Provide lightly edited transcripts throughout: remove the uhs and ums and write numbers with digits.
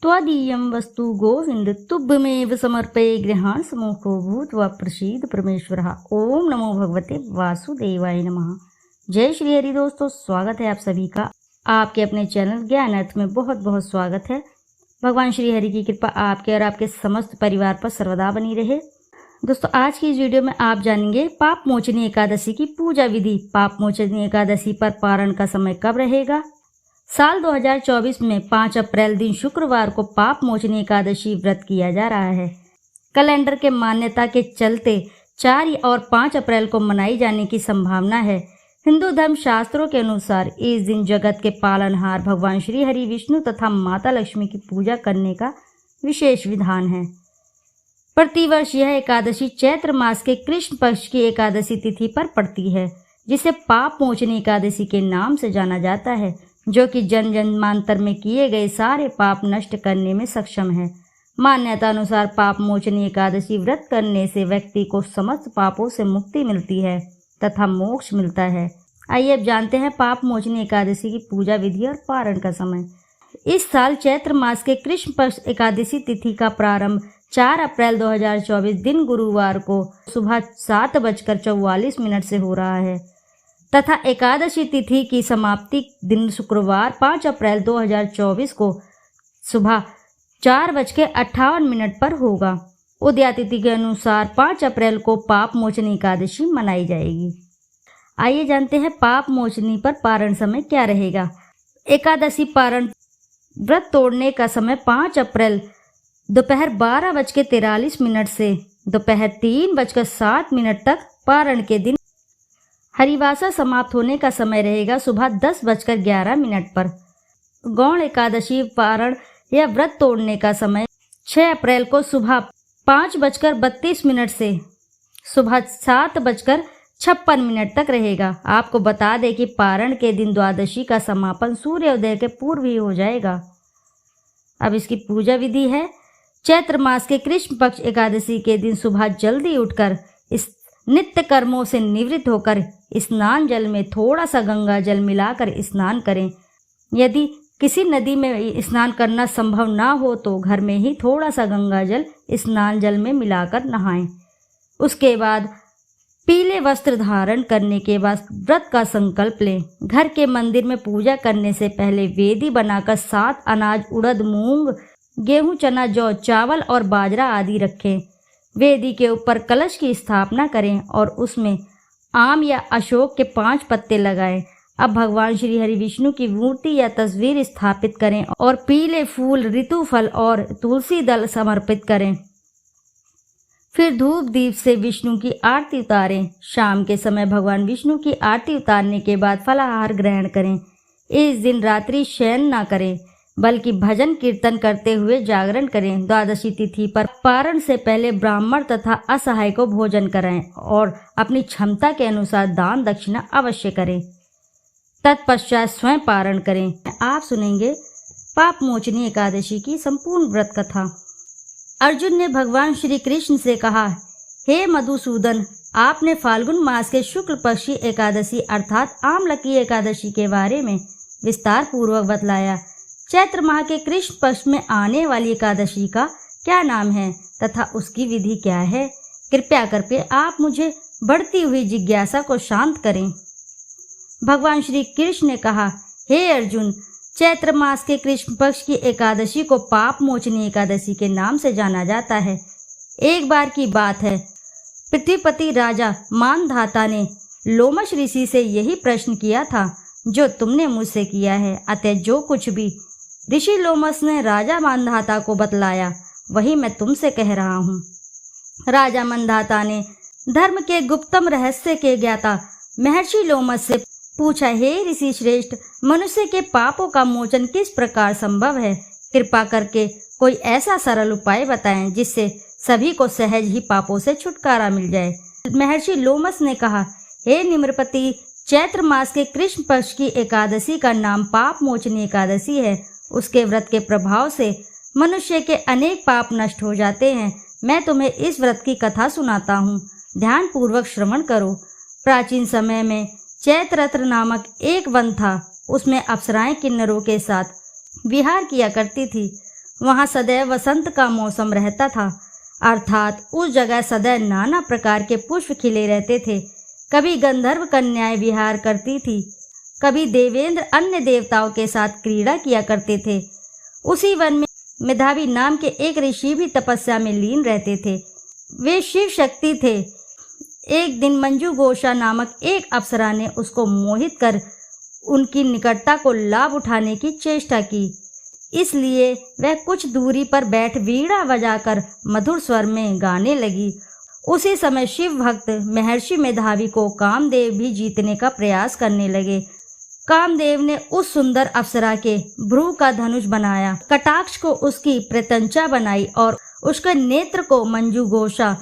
त्वदीयं वस्तु गोविंद तुभ्यमेव समर्पये गृहाण समूहो भूत्वा प्रसीद परमेश्वरः। ओम नमो भगवते वासुदेवाय नमः। जय श्री हरि। दोस्तों, स्वागत है आप सभी का आपके अपने चैनल ज्ञान अर्थ में। बहुत बहुत स्वागत है। भगवान श्री हरि की कृपा आपके और आपके समस्त परिवार पर सर्वदा बनी रहे। दोस्तों, आज की इस वीडियो में आप जानेंगे पाप मोचनी एकादशी की पूजा विधि। पाप मोचनी एकादशी पर पारण का समय कब रहेगा। साल 2024 में 5 अप्रैल दिन शुक्रवार को पाप मोचनी एकादशी व्रत किया जा रहा है। कैलेंडर के मान्यता के चलते 4 और 5 अप्रैल को मनाई जाने की संभावना है। हिंदू धर्म शास्त्रों के अनुसार इस दिन जगत के पालनहार भगवान श्री हरि विष्णु तथा माता लक्ष्मी की पूजा करने का विशेष विधान है। प्रतिवर्ष यह एकादशी चैत्र मास के कृष्ण पक्ष की एकादशी तिथि पर पड़ती है, जिसे पाप मोचनी एकादशी के नाम से जाना जाता है, जो कि जन जन्मांतर में किए गए सारे पाप नष्ट करने में सक्षम है। मान्यता अनुसार पाप मोचनी एकादशी व्रत करने से व्यक्ति को समस्त पापों से मुक्ति मिलती है तथा मोक्ष मिलता है। आइए अब जानते हैं पाप मोचनी एकादशी की पूजा विधि और पारण का समय। इस साल चैत्र मास के कृष्ण पक्ष एकादशी तिथि का प्रारंभ 4 अप्रैल 2024 दिन गुरुवार को सुबह 7:44 से हो रहा है तथा एकादशी तिथि की समाप्ति दिन शुक्रवार 5 अप्रैल 2024 को सुबह 4:58 पर होगा। उदया तिथि के अनुसार 5 अप्रैल को पाप मोचनी एकादशी मनाई जाएगी। आइए जानते हैं पाप मोचनी पर पारण समय क्या रहेगा। एकादशी पारण व्रत तोड़ने का समय 5 अप्रैल दोपहर 12:43 से दोपहर 3:07 तक। पारण के दिन हरिवासा समाप्त होने का समय रहेगा सुबह 10:11 पर। गौण एकादशी पारण या व्रत तोड़ने का समय 6 अप्रैल को सुबह 5:32 से सुबह 7:56 तक रहेगा। आपको बता दें कि पारण के दिन द्वादशी का समापन सूर्योदय के पूर्व ही हो जाएगा। अब इसकी पूजा विधि है। चैत्र मास के कृष्ण पक्ष एकादशी के दिन सुबह जल्दी उठकर इस नित्य कर्मों से निवृत्त होकर स्नान जल में थोड़ा सा गंगा जल मिलाकर स्नान करें। यदि किसी नदी में स्नान करना संभव ना हो तो घर में ही थोड़ा सा गंगा जल स्नान जल में मिलाकर नहाएं। उसके बाद पीले वस्त्र धारण करने के बाद व्रत का संकल्प लें। घर के मंदिर में पूजा करने से पहले वेदी बनाकर 7 अनाज उड़द मूंग गेहूं चना जौ चावल और बाजरा आदि रखें। वेदी के ऊपर कलश की स्थापना करें और उसमें आम या अशोक के 5 पत्ते लगाएं। अब भगवान श्री हरि विष्णु की मूर्ति या तस्वीर स्थापित करें और पीले फूल ऋतु फल और तुलसी दल समर्पित करें। फिर धूप दीप से विष्णु की आरती उतारें। शाम के समय भगवान विष्णु की आरती उतारने के बाद फलाहार ग्रहण करें। इस दिन रात्रि शयन न करें बल्कि भजन कीर्तन करते हुए जागरण करें। द्वादशी तिथि पर पारण से पहले ब्राह्मण तथा असहाय को भोजन कराएं और अपनी क्षमता के अनुसार दान दक्षिणा अवश्य करें। तत्पश्चात स्वयं पारण करें। आप सुनेंगे पाप मोचनी एकादशी की संपूर्ण व्रत कथा। अर्जुन ने भगवान श्री कृष्ण से कहा, हे मधुसूदन, आपने फाल्गुन मास के शुक्ल पक्षी एकादशी अर्थात आमलकी एकादशी के बारे में विस्तार पूर्वक बतलाया। चैत्र माह के कृष्ण पक्ष में आने वाली एकादशी का क्या नाम है तथा उसकी विधि क्या है। कृपया करके आप मुझे बढ़ती हुई जिज्ञासा को शांत करें। भगवान श्री कृष्ण ने कहा, हे अर्जुन, चैत्र मास के कृष्ण पक्ष की एकादशी को पाप मोचनी एकादशी के नाम से जाना जाता है। एक बार की बात है, पृथ्वीपति राजा मानधाता ने लोमश ऋषि से यही प्रश्न किया था जो तुमने मुझसे किया है। अतः जो कुछ भी ऋषि लोमस ने राजा मानधाता को बतलाया वही मैं तुमसे कह रहा हूँ। राजा मानधाता ने धर्म के गुप्तम रहस्य के ज्ञाता महर्षि लोमस से पूछा, हे ऋषि श्रेष्ठ, मनुष्य के पापों का मोचन किस प्रकार संभव है। कृपा करके कोई ऐसा सरल उपाय बताएं जिससे सभी को सहज ही पापों से छुटकारा मिल जाए। महर्षि लोमस ने कहा, हे निम्रपति, चैत्र मास के कृष्ण पक्ष की एकादशी का नाम पाप मोचनी एकादशी है। उसके व्रत के प्रभाव से मनुष्य के अनेक पाप नष्ट हो जाते हैं। मैं तुम्हें इस व्रत की कथा सुनाता हूँ, ध्यान पूर्वक श्रवण करो। प्राचीन समय में चैत्ररथ नामक एक वन था। उसमें अप्सराएं किन्नरों के साथ विहार किया करती थी। वहाँ सदैव वसंत का मौसम रहता था, अर्थात उस जगह सदैव नाना प्रकार के पुष्प खिले रहते थे। कभी गंधर्व कन्याएं विहार करती थी, कभी देवेंद्र अन्य देवताओं के साथ क्रीड़ा किया करते थे। उसी वन में मेधावी नाम के एक ऋषि भी तपस्या में लीन रहते थे। वे शिव शक्ति थे। एक दिन मंजू घोषा नामक एक अप्सरा ने उसको मोहित कर उनकी निकटता को लाभ उठाने की चेष्टा की। इसलिए वह कुछ दूरी पर बैठ वीणा बजाकर मधुर स्वर में गाने लगी। उसी समय शिव भक्त महर्षि मेधावी को कामदेव भी जीतने का प्रयास करने लगे। कामदेव ने उस सुंदर अप्सरा के भ्रू का धनुष बनाया, कटाक्ष को उसकी प्रत्यंचा बनाई और उसके नेत्र को मंजू घोषा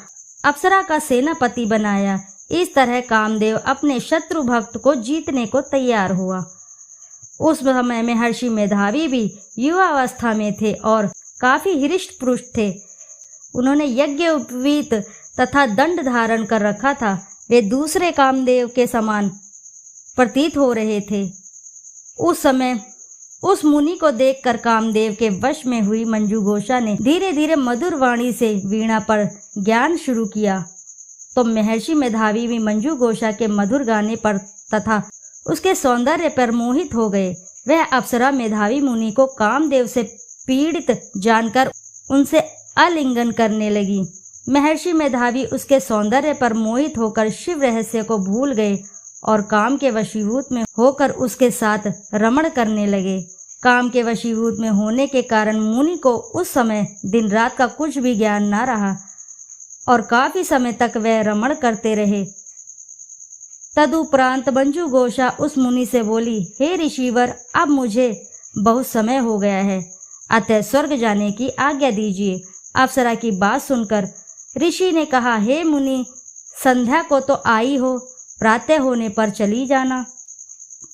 अप्सरा का सेनापति बनाया। इस तरह कामदेव अपने शत्रु भक्त को जीतने को तैयार हुआ। उस समय महर्षि मेधावी भी युवावस्था में थे और काफी हृष्ट पुष्ट थे। उन्होंने यज्ञ उपवीत तथा दंड धारण कर रखा था। वे दूसरे कामदेव के समान प्रतीत हो रहे थे। उस समय उस मुनि को देखकर कामदेव के वश में हुई मंजू घोषा ने धीरे धीरे मधुर वाणी से वीणा पर ज्ञान शुरू किया। तो महर्षि मेधावी भी मंजू घोषा के मधुर गाने पर तथा उसके सौंदर्य पर मोहित हो गए। वह अप्सरा मेधावी मुनि को कामदेव से पीड़ित जानकर उनसे आलिंगन करने लगी। महर्षि मेधावी उसके सौंदर्य पर मोहित होकर शिव रहस्य को भूल गए और काम के वशीभूत में होकर उसके साथ रमण करने लगे। काम के वशीभूत में होने के कारण मुनि को उस समय दिन रात का कुछ भी ज्ञान न रहा और काफी समय तक वह रमण करते रहे। तदुपरांत मंजू घोषा उस मुनि से बोली, हे ऋषिवर, अब मुझे बहुत समय हो गया है, अतः स्वर्ग जाने की आज्ञा दीजिए। अप्सरा की बात सुनकर ऋषि ने कहा, हे मुनि, संध्या को तो आई हो, प्रातः होने पर चली जाना।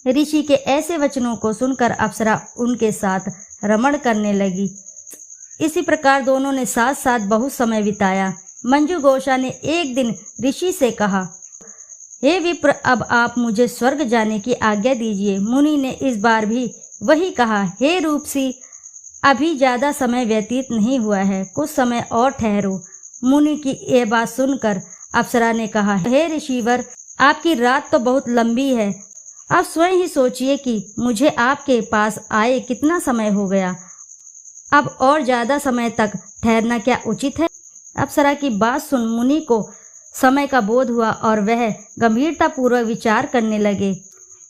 ऋषि के ऐसे वचनों को सुनकर अप्सरा उनके साथ रमण करने लगी। इसी प्रकार दोनों ने साथ साथ बहुत समय बिताया। मंजू घोषा ने एक दिन ऋषि से कहा, हे विप्र, अब आप मुझे स्वर्ग जाने की आज्ञा दीजिए। मुनि ने इस बार भी वही कहा, हे रूपसी, अभी ज्यादा समय व्यतीत नहीं हुआ है, कुछ समय और ठहरो। मुनि की यह बात सुनकर अप्सरा ने कहा, हे ऋषिवर, आपकी रात तो बहुत लंबी है, आप स्वयं ही सोचिए कि मुझे आपके पास आए कितना समय हो गया, अब और ज्यादा समय तक ठहरना क्या उचित है। अप्सरा की बात सुन मुनि को समय का बोध हुआ और वह गंभीरता पूर्वक विचार करने लगे।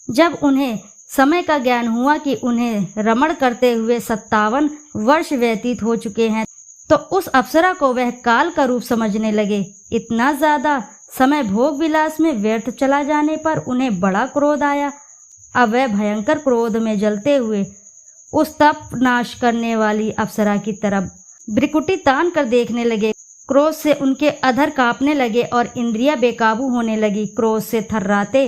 जब उन्हें समय का ज्ञान हुआ कि उन्हें रमण करते हुए 57 वर्ष व्यतीत हो चुके हैं, तो उस अप्सरा को वह काल का रूप समझने लगे। इतना ज्यादा समय भोग विलास में व्यर्थ चला जाने पर उन्हें बड़ा क्रोध आया। अब वह भयंकर क्रोध में जलते हुए उस तप नाश करने वाली अप्सरा की तरफ भ्रिकुटी तान कर देखने लगे। क्रोध से उनके अधर कांपने लगे और इंद्रियां बेकाबू होने लगी। क्रोध से थर्राते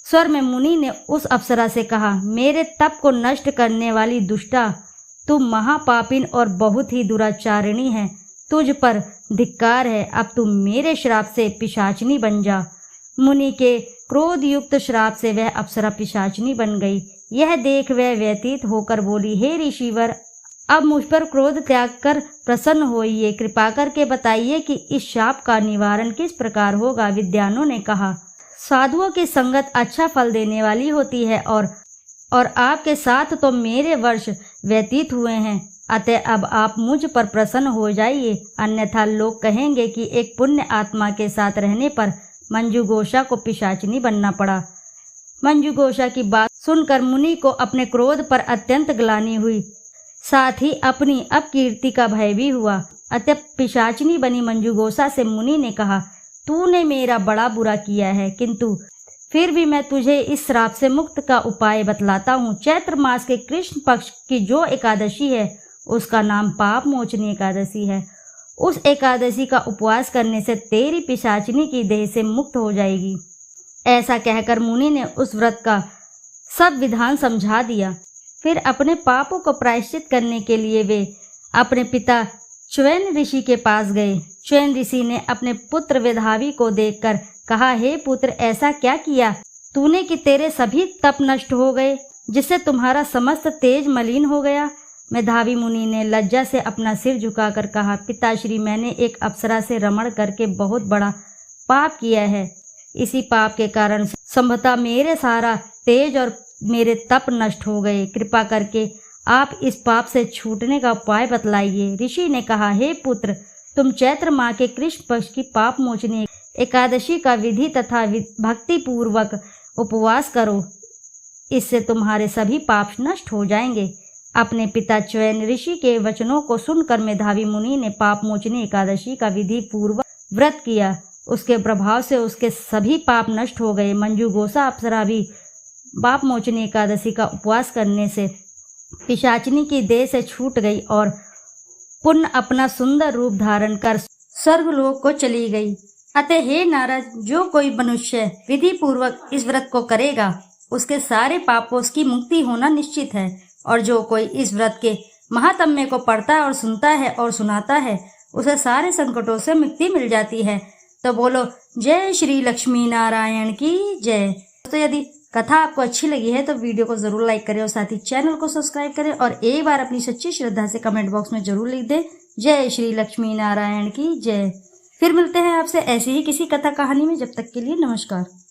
स्वर में मुनि ने उस अप्सरा से कहा, मेरे तप को नष्ट करने वाली दुष्टा, तू महापापिन और बहुत ही दुराचारिणी है, तुझ पर धिक्कार है, अब तू मेरे श्राप से पिशाचिनी बन जा। मुनि के क्रोध युक्त श्राप से वह अप्सरा पिशाचिनी बन गई। यह देख वह व्यतीत होकर बोली, हे ऋषिवर, अब मुझ पर क्रोध त्याग कर प्रसन्न होइए, कृपा करके बताइए कि इस शाप का निवारण किस प्रकार होगा। विद्वानों ने कहा, साधुओं की संगत अच्छा फल देने वाली होती है और आपके साथ तो मेरे वर्ष व्यतीत हुए हैं, अतः अब आप मुझ पर प्रसन्न हो जाइए, अन्यथा लोग कहेंगे कि एक पुण्य आत्मा के साथ रहने पर मंजू घोषा को पिशाचिनी बनना पड़ा। मंजू घोषा की बात सुनकर मुनि को अपने क्रोध पर अत्यंत ग्लानि हुई, साथ ही अपनी अपकीर्ति का भय भी हुआ। अतः पिशाचिनी बनी मंजू घोषा से मुनि ने कहा, तूने मेरा बड़ा बुरा किया है, किंतु फिर भी मैं तुझे इस श्राप से मुक्त का उपाय बतलाता हूँ। चैत्र मास के कृष्ण पक्ष की जो एकादशी है उसका नाम पाप मोचनी एकादशी है। उस एकादशी का उपवास करने से तेरी पिशाचिनी की देह से मुक्त हो जाएगी। ऐसा कहकर मुनि ने उस व्रत का सब विधान समझा दिया। फिर अपने पापों को प्रायश्चित करने के लिए वे अपने पिता च्वेन ऋषि के पास गए। च्वेन ऋषि ने अपने पुत्र वेधावी को देखकर कहा, हे पुत्र, ऐसा क्या किया तूने कि तेरे सभी तप नष्ट हो गए, जिससे तुम्हारा समस्त तेज मलिन हो गया। मेधावी मुनि ने लज्जा से अपना सिर झुकाकर कहा, पिताश्री, मैंने एक अप्सरा से रमण करके बहुत बड़ा पाप किया है। इसी पाप के कारण संभवतः मेरे सारा तेज और मेरे तप नष्ट हो गए। कृपा करके आप इस पाप से छूटने का उपाय बतलाइए। ऋषि ने कहा, हे पुत्र, तुम चैत्र माह के कृष्ण पक्ष की पाप मोचनी एकादशी का विधि तथा भक्ति पूर्वक उपवास करो। इससे तुम्हारे सभी पाप नष्ट हो जाएंगे। अपने पिता च्वेन ऋषि के वचनों को सुनकर मेधावी मुनि ने पाप मोचनी एकादशी का विधि पूर्वक व्रत किया। उसके प्रभाव से उसके सभी पाप नष्ट हो गए। मंजूगोसा अप्सरा भी पाप मोचनी एकादशी का उपवास करने से पिशाचिनी की देह से छूट गई और पुनः अपना सुंदर रूप धारण कर स्वर्गलोक को चली गई। अतः हे नारद, जो कोई मनुष्य विधि पूर्वक इस व्रत को करेगा उसके सारे पापों की मुक्ति होना निश्चित है। और जो कोई इस व्रत के महात्म्य को पढ़ता है और सुनता है और सुनाता है उसे सारे संकटों से मुक्ति मिल जाती है। तो बोलो जय श्री लक्ष्मी नारायण की जय। तो यदि कथा आपको अच्छी लगी है तो वीडियो को जरूर लाइक करें और साथ ही चैनल को सब्सक्राइब करें और एक बार अपनी सच्ची श्रद्धा से कमेंट बॉक्स में जरूर लिख दें जय श्री लक्ष्मी नारायण की जय। फिर मिलते हैं आपसे ऐसी ही किसी कथा कहानी में। जब तक के लिए नमस्कार।